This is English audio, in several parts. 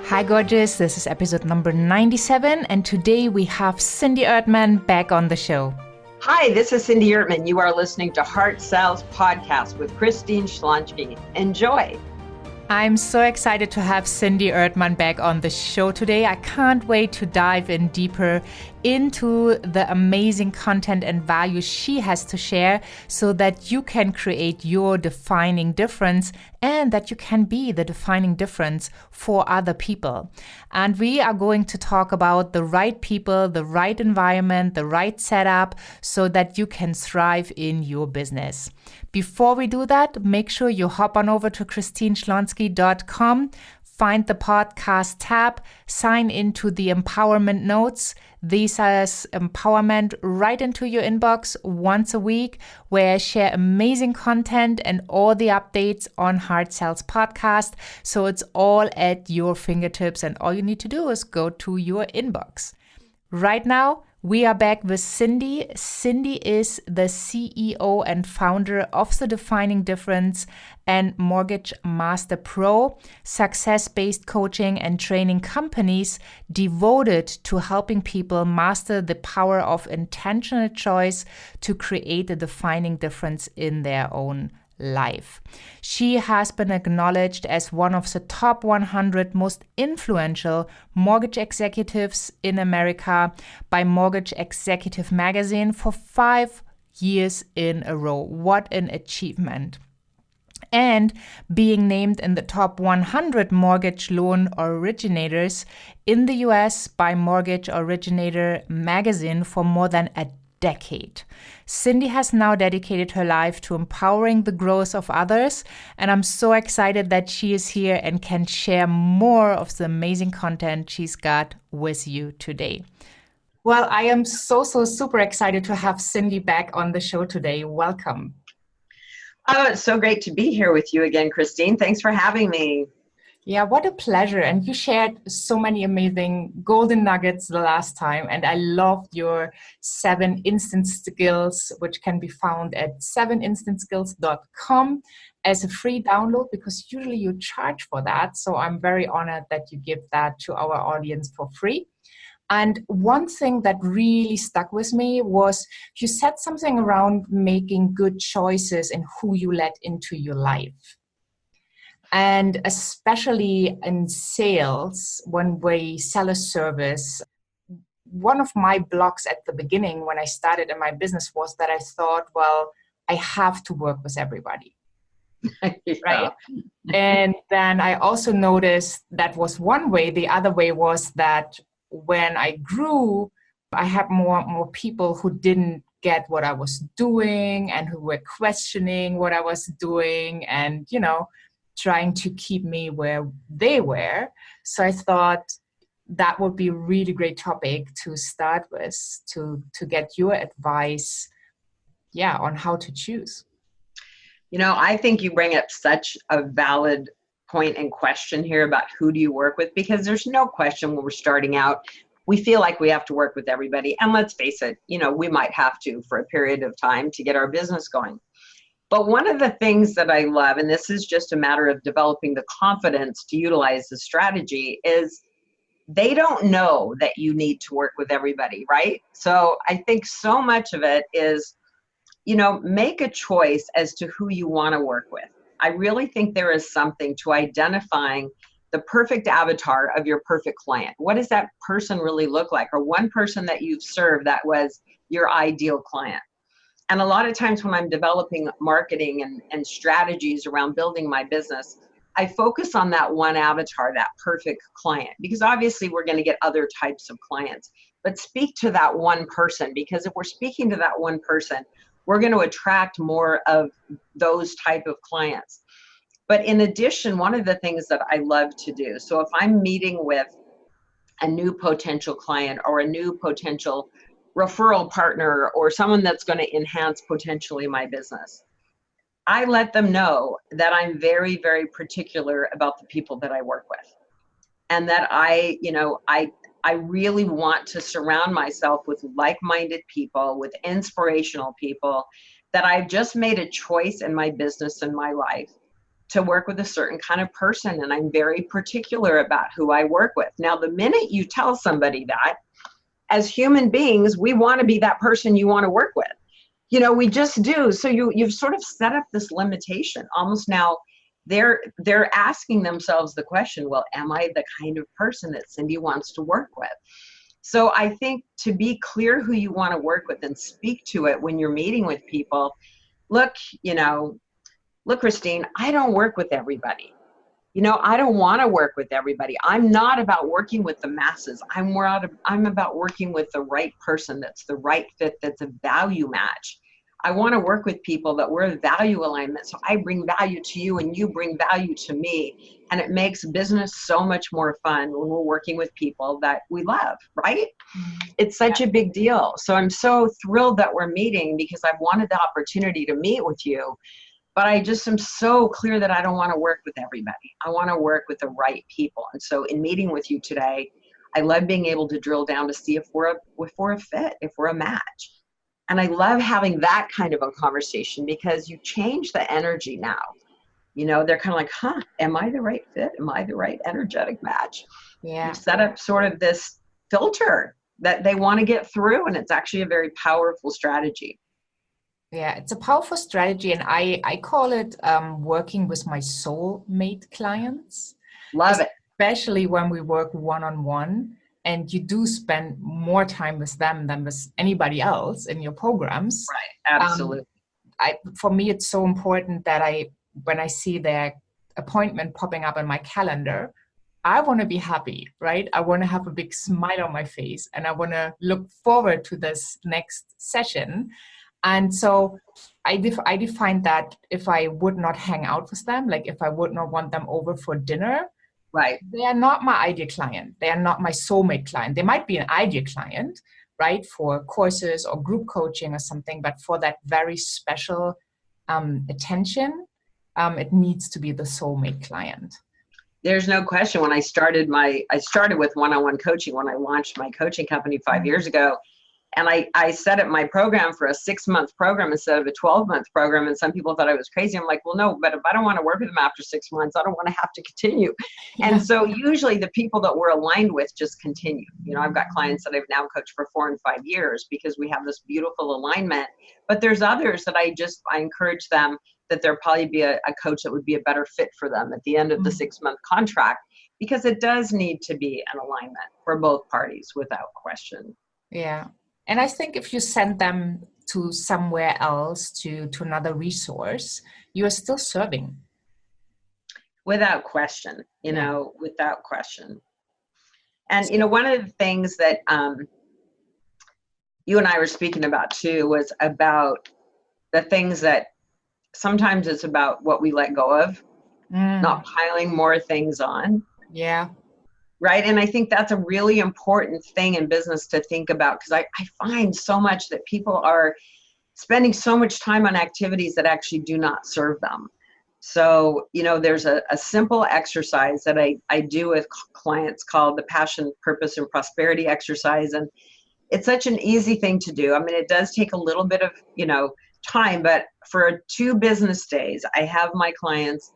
Hi gorgeous, this is episode number 97 and today we have Cindy Ertman back on the show. Hi, this is Cindy Ertman. You are listening to Heart Sells Podcast with Christine Schlonski. Enjoy. I'm so excited to have Cindy Ertman back on the show today. I can't wait to dive in deeper into the amazing content and value she has to share so that you can create your defining difference and that you can be the defining difference for other people. And we are going to talk about the right people, the right environment, the right setup so that you can thrive in your business. Before we do that, make sure you hop on over to christineschlonski.com, find the podcast tab, sign into the empowerment notes. These are empowerment right into your inbox once a week, where I share amazing content and all the updates on Heart Sells Podcast. So it's all at your fingertips and all you need to do is go to your inbox. Right now, we are back with Cindy. Cindy is the CEO and founder of The Defining Difference and Mortgage Master Pro, success-based coaching and training companies devoted to helping people master the power of intentional choice to create a defining difference in their own life. She has been acknowledged as one of the top 100 most influential mortgage executives in America by Mortgage Executive Magazine for 5 years in a row. What an achievement. And being named in the top 100 mortgage loan originators in the US by Mortgage Originator Magazine for more than a decade. Cindy has now dedicated her life to empowering the growth of others, and I'm so excited that she is here and can share more of the amazing content she's got with you today. Well, I am so super excited to have Cindy back on the show today. Welcome. Oh, it's so great to be here with you again, Christine. Thanks for having me. Yeah, what a pleasure. And you shared so many amazing golden nuggets the last time. And I loved your 7 instant skills, which can be found at 7instantskills.com as a free download, because usually you charge for that. So I'm very honored that you give that to our audience for free. And one thing that really stuck with me was you said something around making good choices in who you let into your life. And especially in sales, when we sell a service, one of my blocks at the beginning when I started in my business was that I thought, well, I have to work with everybody. Yeah. Right? And then I also noticed that was one way. The other way was that when I grew, I had more people who didn't get what I was doing and who were questioning what I was doing and, trying to keep me where they were. So I thought that would be a really great topic to start with, to get your advice, on how to choose. I think you bring up such a valid point and question here about who do you work with, because there's no question when we're starting out, we feel like we have to work with everybody. And let's face it, we might have to for a period of time to get our business going. But one of the things that I love, and this is just a matter of developing the confidence to utilize the strategy, is they don't know that you need to work with everybody, right? So I think so much of it is, make a choice as to who you want to work with. I really think there is something to identifying the perfect avatar of your perfect client. What does that person really look like? Or one person that you've served that was your ideal client. And a lot of times when I'm developing marketing and strategies around building my business, I focus on that one avatar, that perfect client, because obviously we're going to get other types of clients, but speak to that one person, because if we're speaking to that one person, we're going to attract more of those type of clients. But in addition, one of the things that I love to do, so if I'm meeting with a new potential client or a new potential referral partner or someone that's going to enhance potentially my business, I let them know that I'm very, very particular about the people that I work with, and that I really want to surround myself with like-minded people, with inspirational people, that I've just made a choice in my business and my life to work with a certain kind of person, and I'm very particular about who I work with. Now, the minute you tell somebody that, as human beings, we want to be that person you want to work with. You know, we just do. So you've sort of set up this limitation. Almost now they're asking themselves the question, well, am I the kind of person that Cindy wants to work with? So I think to be clear who you want to work with and speak to it when you're meeting with people, look, Christine, I don't work with everybody. I don't want to work with everybody. I'm not about working with the masses. I'm about working with the right person that's the right fit, that's a value match. I want to work with people that we're a value alignment. So I bring value to you and you bring value to me. And it makes business so much more fun when we're working with people that we love, right? It's such a big deal. So I'm so thrilled that we're meeting because I've wanted the opportunity to meet with you. But I just am so clear that I don't want to work with everybody. I want to work with the right people. And so in meeting with you today, I love being able to drill down to see if we're a fit, if we're a match. And I love having that kind of a conversation because you change the energy now. They're kind of like, am I the right fit? Am I the right energetic match? Yeah. You've set up sort of this filter that they want to get through. And it's actually a very powerful strategy. Yeah, it's a powerful strategy. And I call it working with my soulmate clients. Love it. Especially when we work one-on-one. And you do spend more time with them than with anybody else in your programs. Right, absolutely. For me, it's so important that when I see their appointment popping up on my calendar, I want to be happy, right? I want to have a big smile on my face and I want to look forward to this next session. And so I define that if I would not hang out with them, like if I would not want them over for dinner, right, they are not my ideal client. They are not my soulmate client. They might be an ideal client, right, for courses or group coaching or something, but for that very special attention, it needs to be the soulmate client. There's no question. When I started with one-on-one coaching when I launched my coaching company 5 years ago, and I set up my program for a 6-month program instead of a 12-month program. And some people thought I was crazy. I'm like, well, no, but if I don't want to work with them after 6 months, I don't want to have to continue. Yeah. And so usually the people that we're aligned with just continue. I've got clients that I've now coached for 4 and 5 years because we have this beautiful alignment. But there's others that I encourage them that there'll probably be a coach that would be a better fit for them at the end of the 6-month contract, because it does need to be an alignment for both parties without question. Yeah. And I think if you send them to somewhere else, to another resource, you are still serving. Without question, without question. And, one of the things that you and I were speaking about too was about the things that sometimes it's about what we let go of, not piling more things on. Yeah. Right. And I think that's a really important thing in business to think about, because I find so much that people are spending so much time on activities that actually do not serve them. So, there's a simple exercise that I do with clients called the Passion, Purpose, and Prosperity exercise. And it's such an easy thing to do. I mean, it does take a little bit of, time, but for 2 business days, I have my clients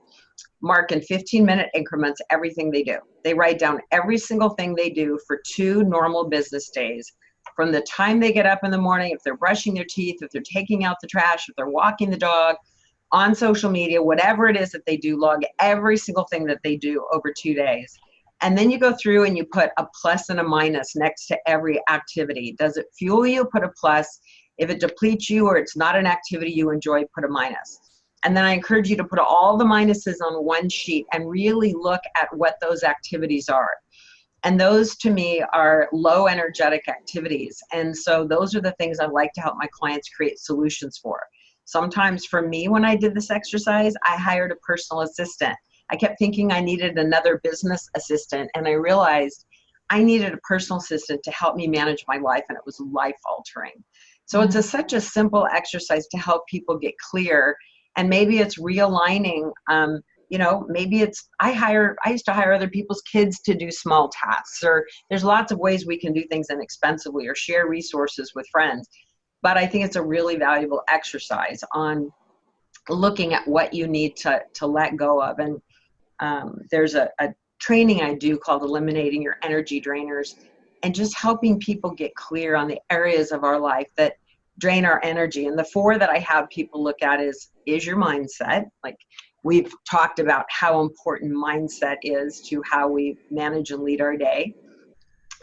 mark in 15-minute increments everything they do. They write down every single thing they do for 2 normal business days, from the time they get up in the morning, if they're brushing their teeth, if they're taking out the trash, if they're walking the dog, on social media, whatever it is that they do, log every single thing that they do over 2 days. And then you go through and you put a plus and a minus next to every activity. Does it fuel you? Put a plus. If it depletes you or it's not an activity you enjoy, put a minus. And then I encourage you to put all the minuses on one sheet and really look at what those activities are. And those to me are low energetic activities. And so those are the things I like to help my clients create solutions for. Sometimes for me, when I did this exercise, I hired a personal assistant. I kept thinking I needed another business assistant, and I realized I needed a personal assistant to help me manage my life, and it was life altering. So it's such a simple exercise to help people get clear. And maybe it's realigning, maybe it's, I used to hire other people's kids to do small tasks, or there's lots of ways we can do things inexpensively or share resources with friends. But I think it's a really valuable exercise on looking at what you need to let go of. And there's a training I do called Eliminating Your Energy Drainers, and just helping people get clear on the areas of our life that drain our energy. And the 4 that I have people look at is your mindset. Like, we've talked about how important mindset is to how we manage and lead our day.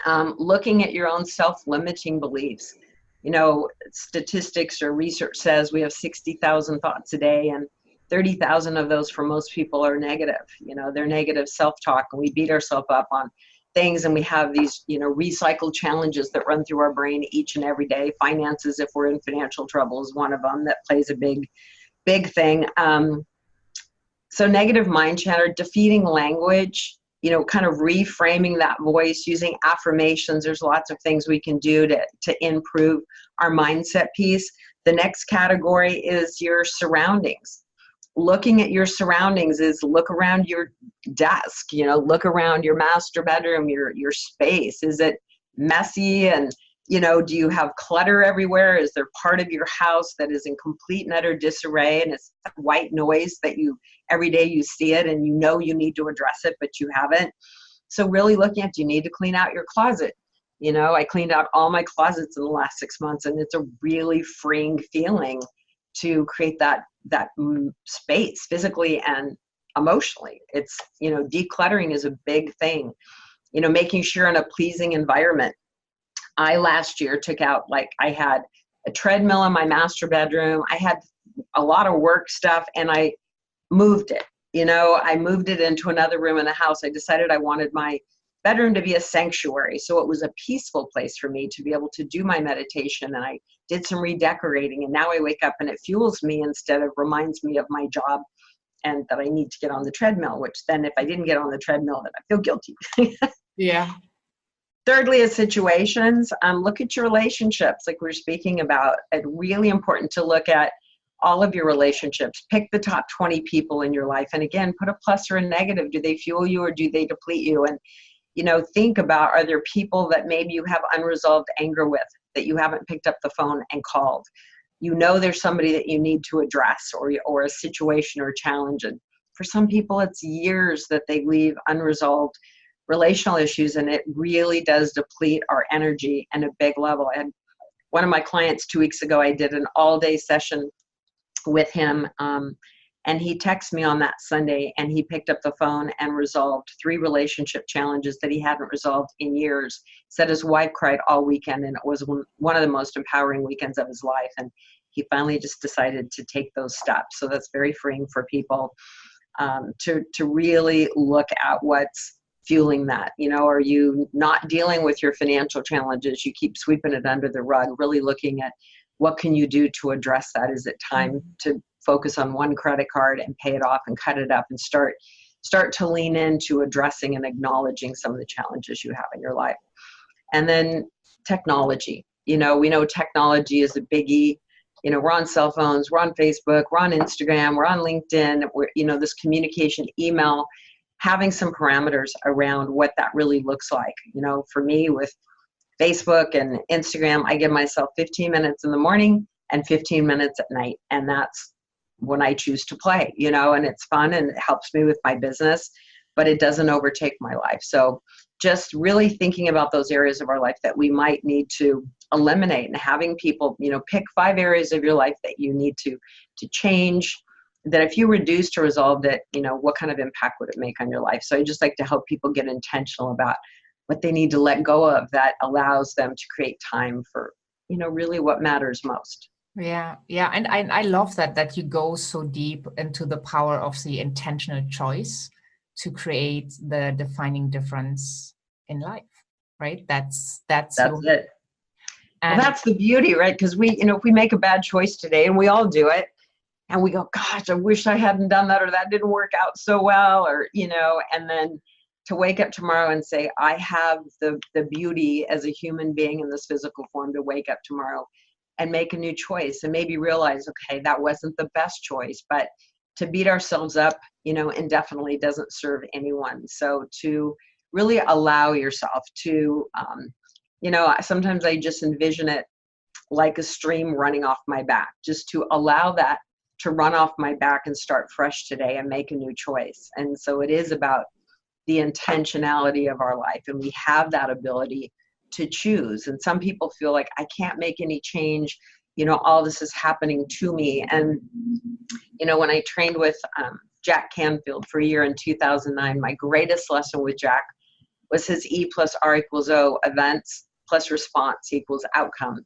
Looking at your own self-limiting beliefs. You know, statistics or research says we have 60,000 thoughts a day, and 30,000 of those for most people are negative. You know, they're negative self-talk, and we beat ourselves up on things, and we have these, you know, recycled challenges that run through our brain each and every day. Finances, if we're in financial trouble, is one of them that plays a big thing. So negative mind chatter, defeating language, you know, kind of reframing that voice, using affirmations. There's lots of things we can do to improve our mindset piece. The next category is your surroundings. Looking at your surroundings is look around your desk, you know, look around your master bedroom, your space. Is it messy? And, you know, do you have clutter everywhere? Is there part of your house that is in complete and utter disarray, and it's white noise that every day you see it and you know you need to address it, but you haven't? So really looking at, do you need to clean out your closet? You know, I cleaned out all my closets in the last 6 months, and it's a really freeing feeling to create that space physically and emotionally. It's, you know, decluttering is a big thing. You know, making sure in a pleasing environment. I last year took out, like, I had a treadmill in my master bedroom. I had a lot of work stuff, and I moved it. You know, I moved it into another room in the house. I decided I wanted my bedroom to be a sanctuary. So it was a peaceful place for me to be able to do my meditation. And I did some redecorating, and now I wake up and it fuels me instead of reminds me of my job and that I need to get on the treadmill, which then if I didn't get on the treadmill, then I feel guilty. Yeah. Thirdly is situations. Look at your relationships, like we were speaking about. It's really important to look at all of your relationships. Pick the top 20 people in your life. And again, put a plus or a negative. Do they fuel you or do they deplete you? And, you know, think about, are there people that maybe you have unresolved anger with that you haven't picked up the phone and called? You know, there's somebody that you need to address, or a situation or a challenge. And for some people, it's years that they leave unresolved relational issues, and it really does deplete our energy at a big level. And one of my clients 2 weeks ago, I did an all-day session with him, and he texted me on that Sunday, and he picked up the phone and resolved 3 relationship challenges that he hadn't resolved in years. Said his wife cried all weekend, and it was one of the most empowering weekends of his life, and he finally just decided to take those steps. So that's very freeing for people, to really look at what's fueling that. You know, are you not dealing with your financial challenges? You keep sweeping it under the rug, really looking at what can you do to address that? Is it time to focus on one credit card and pay it off and cut it up and start to lean into addressing and acknowledging some of the challenges you have in your life? And then technology. You know, we know technology is a biggie. You know, we're on cell phones, we're on Facebook, we're on Instagram, we're on LinkedIn, we're, you know, this communication, email, having some parameters around what that really looks like. You know, for me with Facebook and Instagram, I give myself 15 minutes in the morning and 15 minutes at night. And that's when I choose to play, you know, and it's fun and it helps me with my business, but it doesn't overtake my life. So just really thinking about those areas of our life that we might need to eliminate, and having people, you know, pick 5 areas of your life that you need to change, that if you reduced or resolved it, you know, what kind of impact would it make on your life? So I just like to help people get intentional about what they need to let go of that allows them to create time for, you know, really what matters most. Yeah. Yeah. And I love that you go so deep into the power of the intentional choice to create the defining difference in life, right? That's it. And well, that's the beauty, right? Because we, you know, if we make a bad choice today, and we all do it, and we go, gosh, I wish I hadn't done that, or that didn't work out so well, or, you know, and then to wake up tomorrow and say, I have the beauty as a human being in this physical form to wake up tomorrow and make a new choice, and maybe realize, okay, that wasn't the best choice, but to beat ourselves up, you know, indefinitely doesn't serve anyone. So to really allow yourself to, you know, sometimes I just envision it like a stream running off my back, just to allow that to run off my back and start fresh today and make a new choice. And so it is about the intentionality of our life, and we have that ability to choose. And some people feel like, I can't make any change, all this is happening to me. And when I trained with Jack Canfield for a year in 2009, my greatest lesson with Jack was his E+R=O, events plus response equals outcome.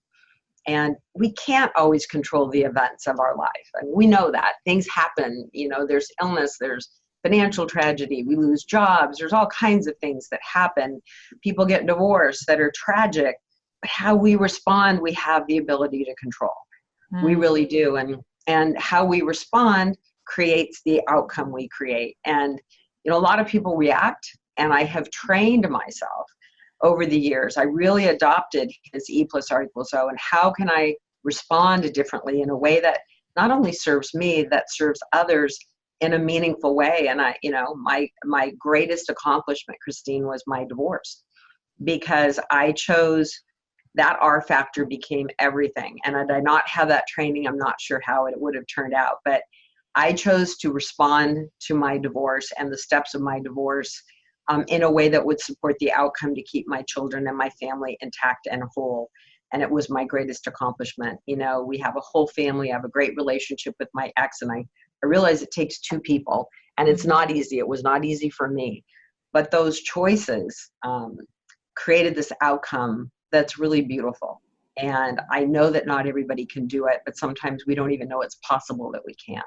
And we can't always control the events of our life. And we know that things happen, there's illness, there's financial tragedy, we lose jobs, there's all kinds of things that happen. People get divorced that are tragic, but how we respond, we have the ability to control. We really do. And how we respond creates the outcome we create. And, a lot of people react, and I have trained myself over the years. I really adopted his E+R=O, and how can I respond differently in a way that not only serves me, that serves others in a meaningful way. And my greatest accomplishment, Christine, was my divorce, because I chose that R factor became everything. And had I not had that training, I'm not sure how it would have turned out, but I chose to respond to my divorce and the steps of my divorce in a way that would support the outcome to keep my children and my family intact and whole. And it was my greatest accomplishment. We have a whole family. I have a great relationship with my ex, and I realize it takes two people, and it's not easy. It was not easy for me, but those choices created this outcome that's really beautiful. And I know that not everybody can do it, but sometimes we don't even know it's possible that we can,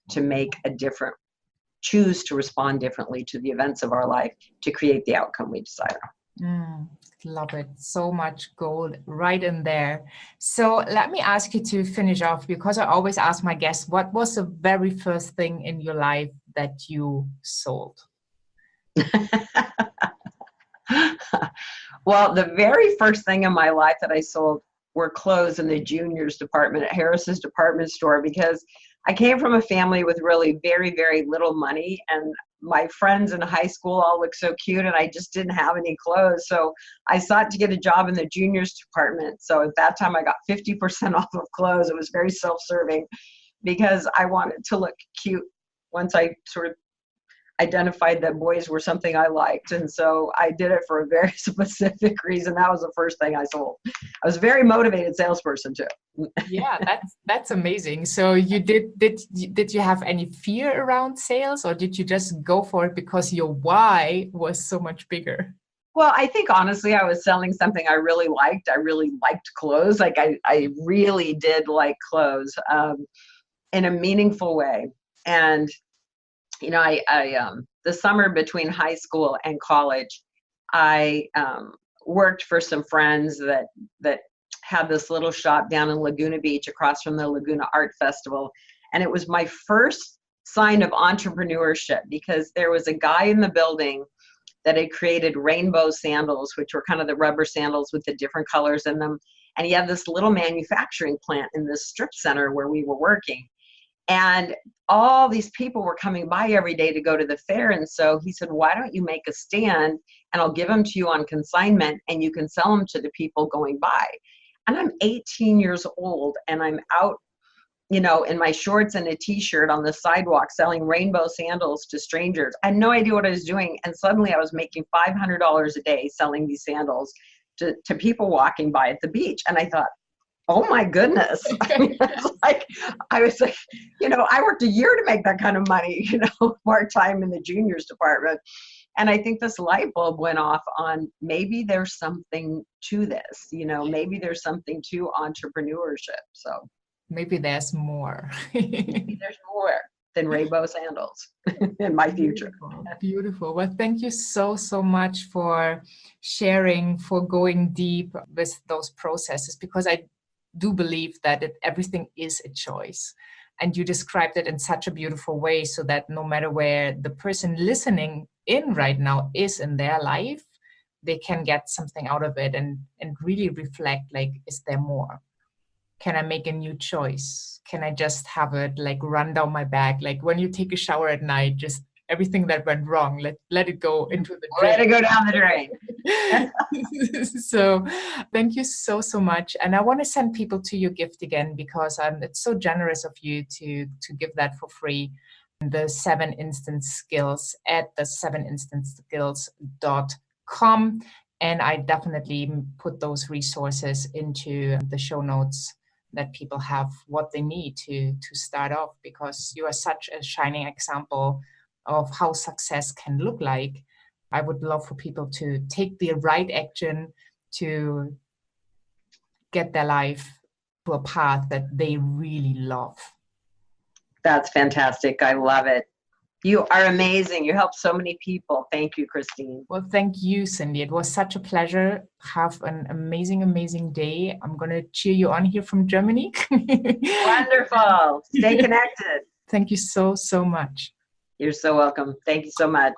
to make a different, choose to respond differently to the events of our life to create the outcome we desire. Love it. So much gold right in there. So let me ask you to finish off, because I always ask my guests, what was the very first thing in your life that you sold? Well, the very first thing in my life that I sold were clothes in the juniors department at Harris's department store, because I came from a family with really very, very little money, and my friends in high school all looked so cute, and I just didn't have any clothes. So I sought to get a job in the juniors department. So at that time I got 50% off of clothes. It was very self-serving because I wanted to look cute once I sort of identified that boys were something I liked. And so I did it for a very specific reason. That was the first thing I sold. I was a very motivated salesperson too. Yeah, that's amazing. So you did you have any fear around sales, or did you just go for it because your why was so much bigger? Well, I think honestly, I was selling something I really liked. I really liked clothes. Like I really did like clothes in a meaningful way. And the summer between high school and college, I worked for some friends that had this little shop down in Laguna Beach across from the Laguna Art Festival. And it was my first sign of entrepreneurship, because there was a guy in the building that had created rainbow sandals, which were kind of the rubber sandals with the different colors in them. And he had this little manufacturing plant in this strip center where we were working. And all these people were coming by every day to go to the fair. And so he said, why don't you make a stand and I'll give them to you on consignment and you can sell them to the people going by. And I'm 18 years old and I'm out, in my shorts and a t-shirt on the sidewalk selling rainbow sandals to strangers. I had no idea what I was doing. And suddenly I was making $500 a day selling these sandals to people walking by at the beach. And I thought, oh my goodness. I was like, I worked a year to make that kind of money, part-time in the juniors department. And I think this light bulb went off on maybe there's something to this, maybe there's something to entrepreneurship. So maybe there's more. Maybe there's more than rainbow sandals in my future. Beautiful. Well, thank you so much for sharing, for going deep with those processes, because I do believe that everything is a choice. And you described it in such a beautiful way, so that no matter where the person listening in right now is in their life, they can get something out of it and really reflect, like, is there more? Can I make a new choice? Can I just have it run down my back? Like when you take a shower at night, just everything that went wrong, let it go into the drain. Let it go down the drain. So thank you so much. And I want to send people to your gift again, because it's so generous of you to give that for free. The 7 Instant Skills at the 7instantskills.com. And I definitely put those resources into the show notes, that people have what they need to start off, because you are such a shining example of how success can look like. I would love for people to take the right action to get their life to a path that they really love. That's fantastic. I love it. You are amazing. You help so many people. Thank you, Christine. Well, thank you, Cindy. It was such a pleasure. Have an amazing, amazing day. I'm going to cheer you on here from Germany. Wonderful. Stay connected. Thank you so much. You're so welcome. Thank you so much.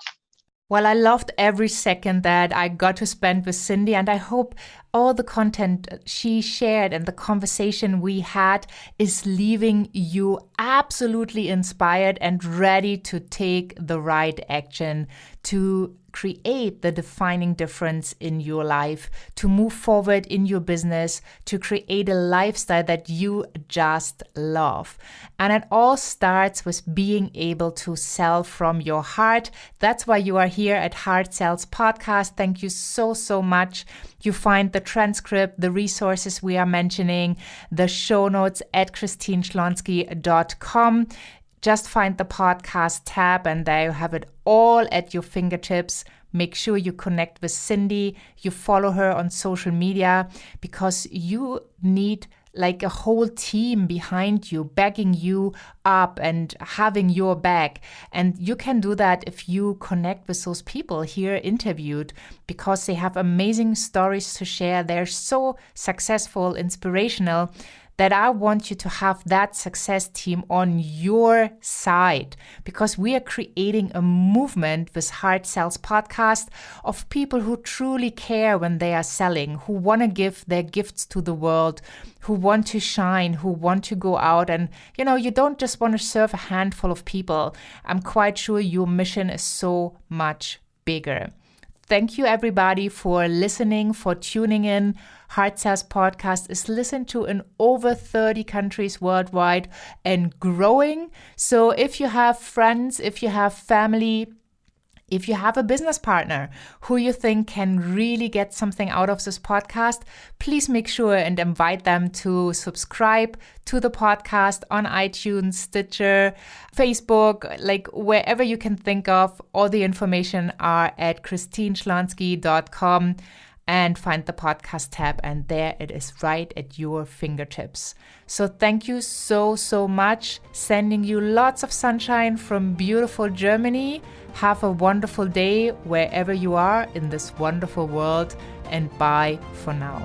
Well, I loved every second that I got to spend with Cindy, and I hope all the content she shared and the conversation we had is leaving you absolutely inspired and ready to take the right action to create the defining difference in your life, to move forward in your business, to create a lifestyle that you just love. And it all starts with being able to sell from your heart. That's why you are here at Heart Sells Podcast. Thank you so much. You find the transcript, the resources we are mentioning, the show notes at christineschlonski.com. Just find the podcast tab, and there you have it all at your fingertips. Make sure you connect with Cindy, you follow her on social media, because you need like a whole team behind you, backing you up and having your back. And you can do that if you connect with those people here interviewed, because they have amazing stories to share. They're so successful, inspirational, that I want you to have that success team on your side, because we are creating a movement with Heart Sells Podcast of people who truly care when they are selling, who want to give their gifts to the world, who want to shine, who want to go out. And, you don't just want to serve a handful of people. I'm quite sure your mission is so much bigger. Thank you, everybody, for listening, for tuning in. Heart Sells Podcast is listened to in over 30 countries worldwide and growing. So if you have friends, if you have family, if you have a business partner who you think can really get something out of this podcast, please make sure and invite them to subscribe to the podcast on iTunes, Stitcher, Facebook, like wherever you can think of. All the information are at christineschlonski.com, and find the podcast tab, and there it is right at your fingertips. So thank you so much. Sending you lots of sunshine from beautiful Germany. Have a wonderful day wherever you are in this wonderful world, and bye for now.